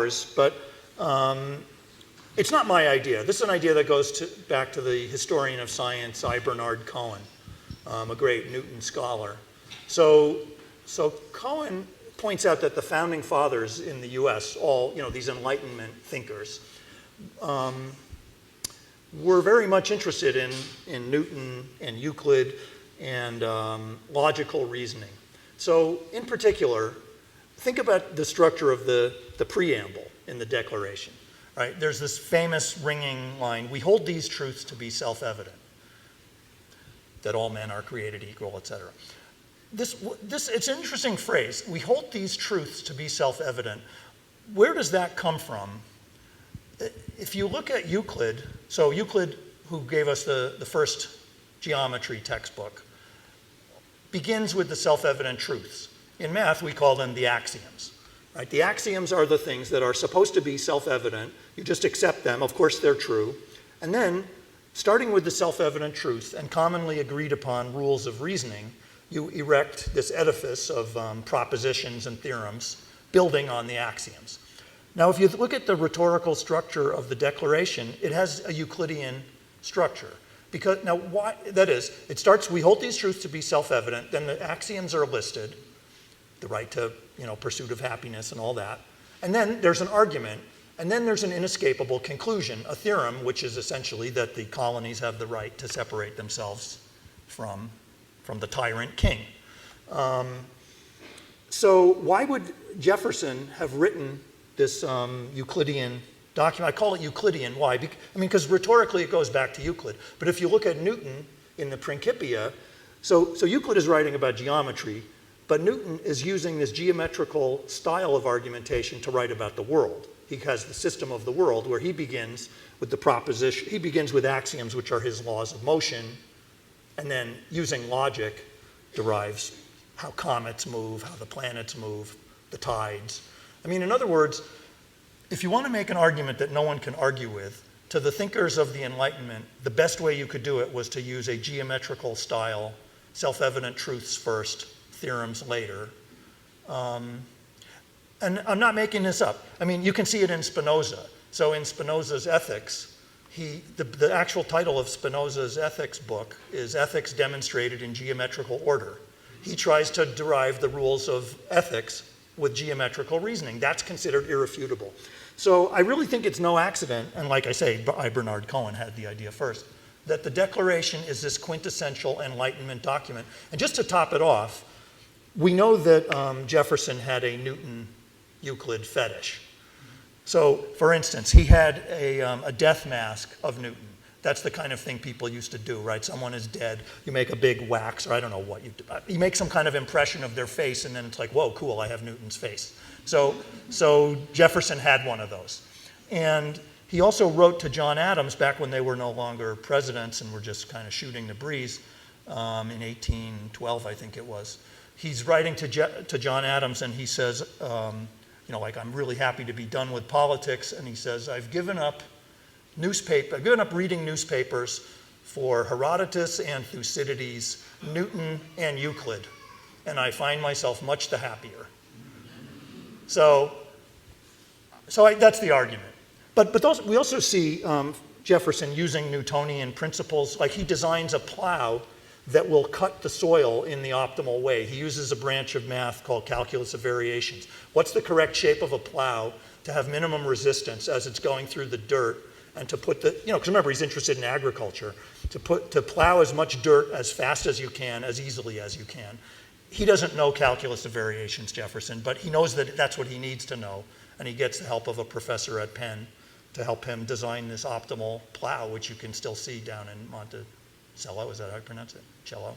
ours, but it's not my idea. This is an idea that goes back to the historian of science, I. Bernard Cohen, a great Newton scholar. So Cohen points out that the founding fathers in the US, all these Enlightenment thinkers, were very much interested in Newton and Euclid and logical reasoning. So in particular, think about the structure of the preamble in the Declaration. Right? There's this famous ringing line, we hold these truths to be self-evident, that all men are created equal, etc. It's an interesting phrase. We hold these truths to be self-evident. Where does that come from? If you look at Euclid, so Euclid, who gave us the first geometry textbook, begins with the self-evident truths. In math, we call them the axioms. Right? The axioms are the things that are supposed to be self-evident. You just accept them. Of course, they're true. And then, starting with the self-evident truth and commonly agreed upon rules of reasoning, you erect this edifice of propositions and theorems building on the axioms. Now, if you look at the rhetorical structure of the Declaration, it has a Euclidean structure. Because, now, why? That is, it starts, we hold these truths to be self-evident, then the axioms are listed, the right to, pursuit of happiness and all that. And then there's an argument, and then there's an inescapable conclusion, a theorem, which is essentially that the colonies have the right to separate themselves from the tyrant king. So why would Jefferson have written this Euclidean document? I call it Euclidean. Why? Because rhetorically it goes back to Euclid. But if you look at Newton in the Principia, so Euclid is writing about geometry, but Newton is using this geometrical style of argumentation to write about the world. He has the system of the world where he begins with the proposition, he begins with axioms, which are his laws of motion, and then using logic derives how comets move, how the planets move, the tides. In other words, if you want to make an argument that no one can argue with, to the thinkers of the Enlightenment, the best way you could do it was to use a geometrical style, self-evident truths first, theorems later. And I'm not making this up. You can see it in Spinoza. So in Spinoza's Ethics, the actual title of Spinoza's ethics book is Ethics Demonstrated in Geometrical Order. He tries to derive the rules of ethics with geometrical reasoning. That's considered irrefutable. So I really think it's no accident, and like I say, I. Bernard Cohen had the idea first, that the Declaration is this quintessential Enlightenment document. And just to top it off, we know that Jefferson had a Newton-Euclid fetish. So, for instance, he had a death mask of Newton. That's the kind of thing people used to do, right? Someone is dead, you make a big wax, or I don't know what you do. You make some kind of impression of their face, and then it's like, whoa, cool, I have Newton's face. So Jefferson had one of those. And he also wrote to John Adams back when they were no longer presidents and were just kind of shooting the breeze in 1812, I think it was. He's writing to John Adams, and he says, I'm really happy to be done with politics. And he says, I've given up reading newspapers for Herodotus and Thucydides, Newton and Euclid, and I find myself much the happier. So that's the argument. But we also see Jefferson using Newtonian principles, like he designs a plow that will cut the soil in the optimal way. He uses a branch of math called calculus of variations. What's the correct shape of a plow to have minimum resistance as it's going through the dirt, and to put because remember, he's interested in agriculture, to plow as much dirt as fast as you can, as easily as you can. He doesn't know calculus of variations, Jefferson, but he knows that that's what he needs to know, and he gets the help of a professor at Penn to help him design this optimal plow, which you can still see down in Monticello. Is that how you pronounce it? Cello.